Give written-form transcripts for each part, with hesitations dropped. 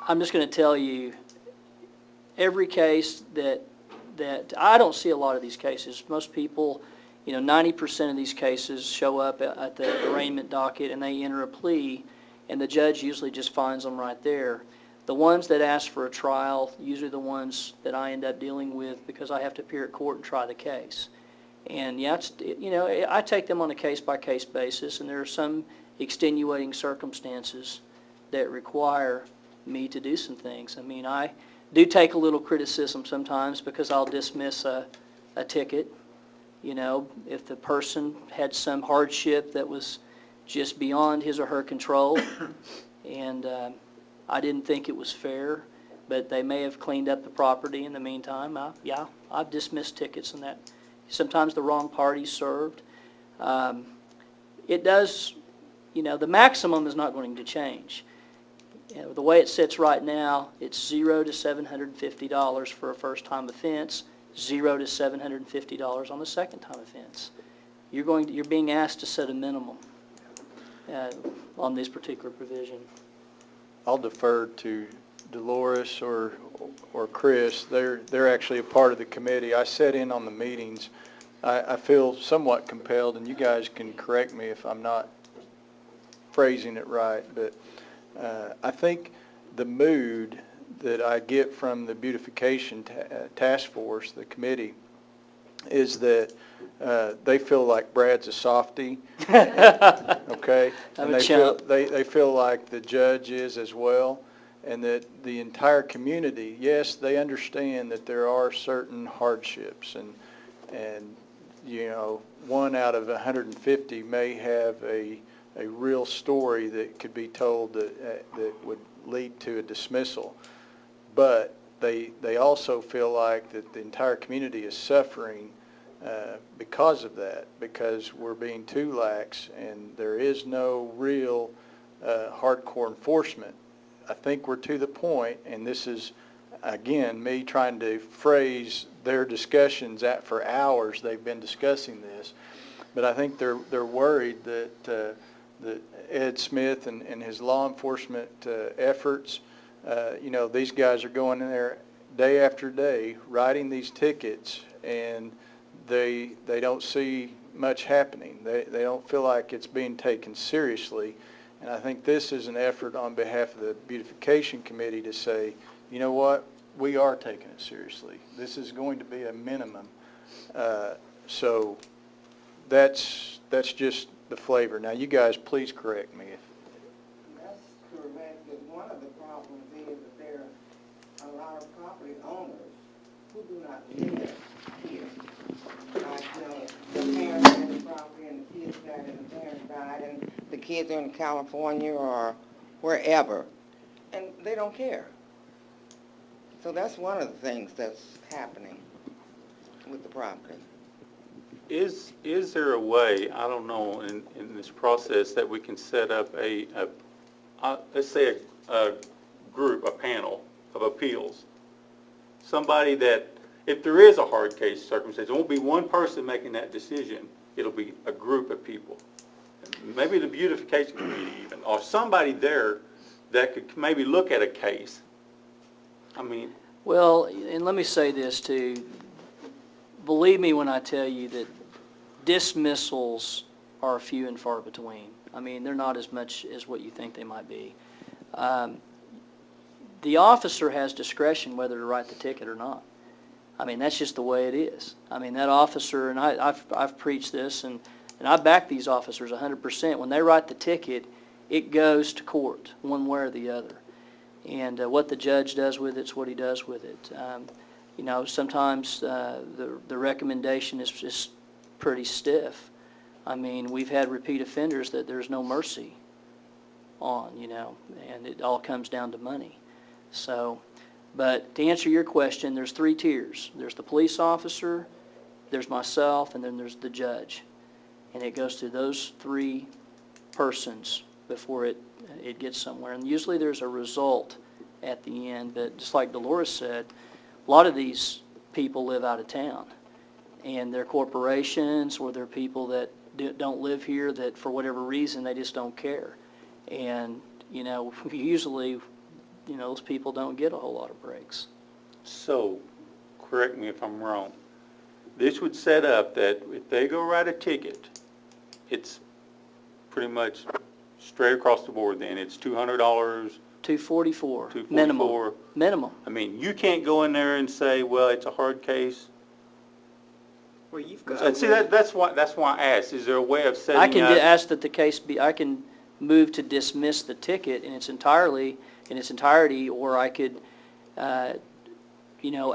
I'm just going to tell you, every case that I don't see a lot of these cases. Most people, 90% of these cases show up at the arraignment docket and they enter a plea, and the judge usually just finds them right there. The ones that ask for a trial, usually the ones that I end up dealing with because I have to appear at court and try the case. And yeah, I take them on a case-by-case basis, and there are some extenuating circumstances that require me to do some things. I mean, I do take a little criticism sometimes because I'll dismiss a ticket. If the person had some hardship that was just beyond his or her control, and I didn't think it was fair, but they may have cleaned up the property in the meantime. I've dismissed tickets and that. Sometimes the wrong party's served. It does, the maximum is not going to change. The way it sits right now, it's $0 to $750 for a first-time offense, $0 to $750 on a second-time offense. You're being asked to set a minimum on this particular provision. I'll defer to Dolores or Chris. They're actually a part of the committee. I sat in on the meetings. I feel somewhat compelled, and you guys can correct me if I'm not phrasing it right, but I think the mood that I get from the beautification task force, the committee, is that they feel like Brad's a softie, okay? And they feel like the judge is as well, and that the entire community, yes, they understand that there are certain hardships, and 1 out of 150 may have a real story that could be told that would lead to a dismissal. But they also feel like that the entire community is suffering because of that, because we're being too lax and there is no real hardcore enforcement. I think we're to the point, and this is, again, me trying to phrase their discussions for hours. They've been discussing this, but I think they're worried that Ed Smith and his law enforcement efforts, these guys are going in there day after day writing these tickets, and they don't see much happening. They don't feel like it's being taken seriously. And I think this is an effort on behalf of the beautification committee to say, you know what, we are taking it seriously. This is going to be a minimum. So that's just the flavor. Now, you guys, please correct me. That's correct, but one of the problems is that there are a lot of property owners who do not live here. Like, the parents own the property and the kids died and the parents died and the kids are in California or wherever, and they don't care. So that's one of the things that's happening with the property. Is there a way, I don't know, in this process that we can set up let's say a group, a panel of appeals, somebody that, if there is a hard case circumstance, it won't be one person making that decision, it'll be a group of people. Maybe the beautification committee even, or somebody there that could maybe look at a case. I mean. Well, and let me say this too. Believe me when I tell you that dismissals are few and far between. I mean, they're not as much as what you think they might be. The officer has discretion whether to write the ticket or not. I mean, that's just the way it is. I mean, that officer, and I've preached this, and I back these officers 100%. When they write the ticket, it goes to court one way or the other. And what the judge does with it's what he does with it. Sometimes the recommendation is just pretty stiff. I mean, we've had repeat offenders that there's no mercy on, and it all comes down to money. So, but to answer your question, there's 3 tiers. There's the police officer, there's myself, and then there's the judge. And it goes to those 3 persons before it gets somewhere. And usually there's a result at the end, but just like Dolores said, a lot of these people live out of town, and they're corporations or they're people that don't live here that for whatever reason they just don't care. And usually those people don't get a whole lot of breaks. So, correct me if I'm wrong, this would set up that if they go write a ticket, it's pretty much straight across the board then, it's $200, $244. $244. Minimum. I mean, you can't go in there and say, well, it's a hard case. Well, you've got. And see, that's why I asked, is there a way of setting I up? can ask that the case be, I can move to dismiss the ticket in its entirety, or I could,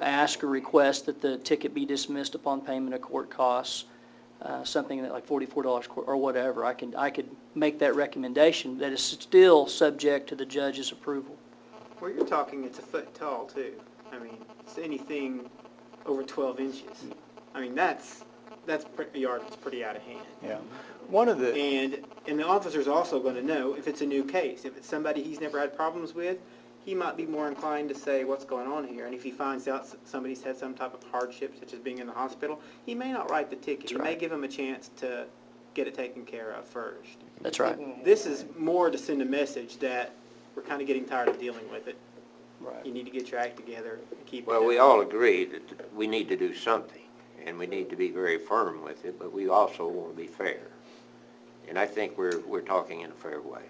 ask or request that the ticket be dismissed upon payment of court costs, something that like $44 or whatever. I could make that recommendation that is still subject to the judge's approval. Well, you're talking, it's a foot tall too. I mean, it's anything over 12 inches. I mean, that's a yard that's pretty out of hand. Yeah. One of the, And the officer's also going to know if it's a new case. If it's somebody he's never had problems with, he might be more inclined to say what's going on here. And if he finds out somebody's had some type of hardship, such as being in the hospital, he may not write the ticket. That's He may right. give him a chance to get it taken care of first. That's right. This is more to send a message that we're kind of getting tired of dealing with it. You Right. need to get your act together and keep it Well, we down. all agree that we need to do something, and we need to be very firm with it, but we also want to be fair. And I think we're talking in a fair way.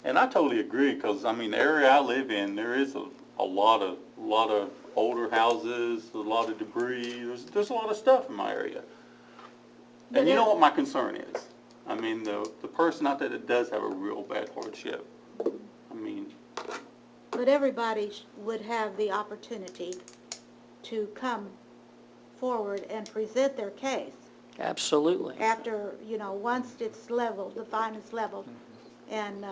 And I totally agree, because, I mean, the area I live in, there is a lot of older houses, a lot of debris, there's a lot of stuff in my area. And you know what my concern is? I mean, the person out there that does have a real bad hardship, I mean, But everybody would have the opportunity to come forward and present their case Absolutely. after, once it's leveled, the fine is leveled, and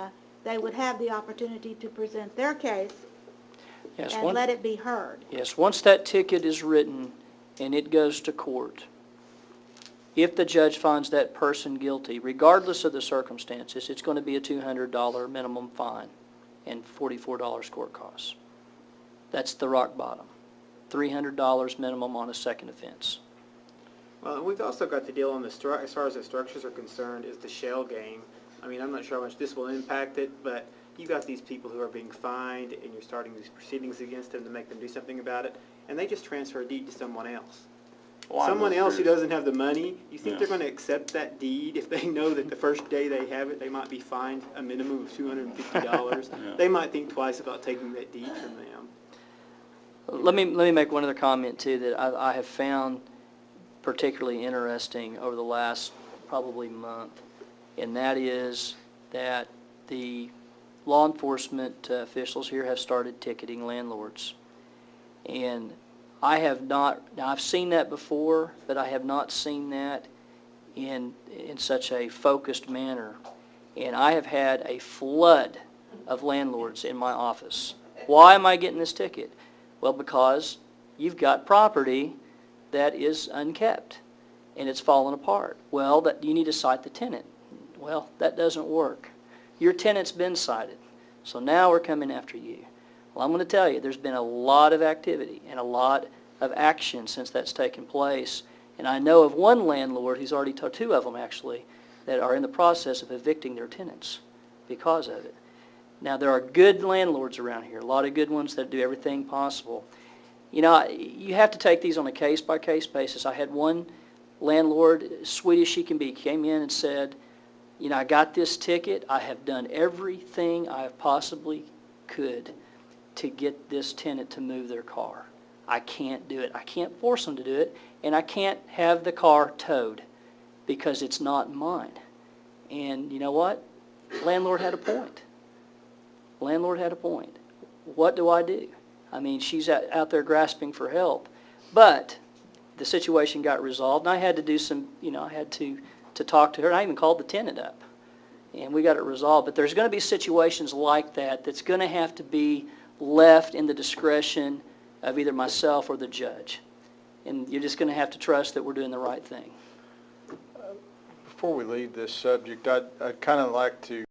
they would have the opportunity to present their case Yes. and let it be heard. Yes, once that ticket is written and it goes to court, if the judge finds that person guilty, regardless of the circumstances, it's going to be a $200 minimum fine and $44 court costs. That's the rock bottom. $300 minimum on a second offense. Well, and we've also got to deal on as far as the structures are concerned, is the shell game. I mean, I'm not sure how much this will impact it, but you got these people who are being fined, and you're starting these proceedings against them to make them do something about it, and they just transfer a deed to someone else. well, I'm Someone else who serious. doesn't have the money, you think Yeah. they're going to accept that deed if they know that the first day they have it, they might be fined a minimum of $250? Yeah. They might think twice about taking that deed from them. Let me make one other comment too that I have found particularly interesting over the last probably month, and that is that the law enforcement officials here have started ticketing landlords. And I have not, now I've seen that before, but I have not seen that in such a focused manner. And I have had a flood of landlords in my office. Why am I getting this ticket? Well, because you've got property that is unkept and it's fallen apart. Well, you need to cite the tenant. Well, that doesn't work. Your tenant's been cited, so now we're coming after you. Well, I'm going to tell you, there's been a lot of activity and a lot of action since that's taken place. And I know of one landlord who's already told, two of them actually, that are in the process of evicting their tenants because of it. Now, there are good landlords around here, a lot of good ones that do everything possible. You know, you have to take these on a case-by-case basis. I had one landlord, sweet as she can be, came in and said, you know, I got this ticket. I have done everything I possibly could to get this tenant to move their car. I can't do it. I can't force them to do it, and I can't have the car towed because it's not mine. And you know what? Landlord had a point. Landlord had a point. What do I do? I mean, she's out there grasping for help. But the situation got resolved, and I had to do some, I had to talk to her. And I even called the tenant up, and we got it resolved. But there's going to be situations like that that's going to have to be left in the discretion of either myself or the judge. And you're just going to have to trust that we're doing the right thing. before we leave this subject, I'd kind of like to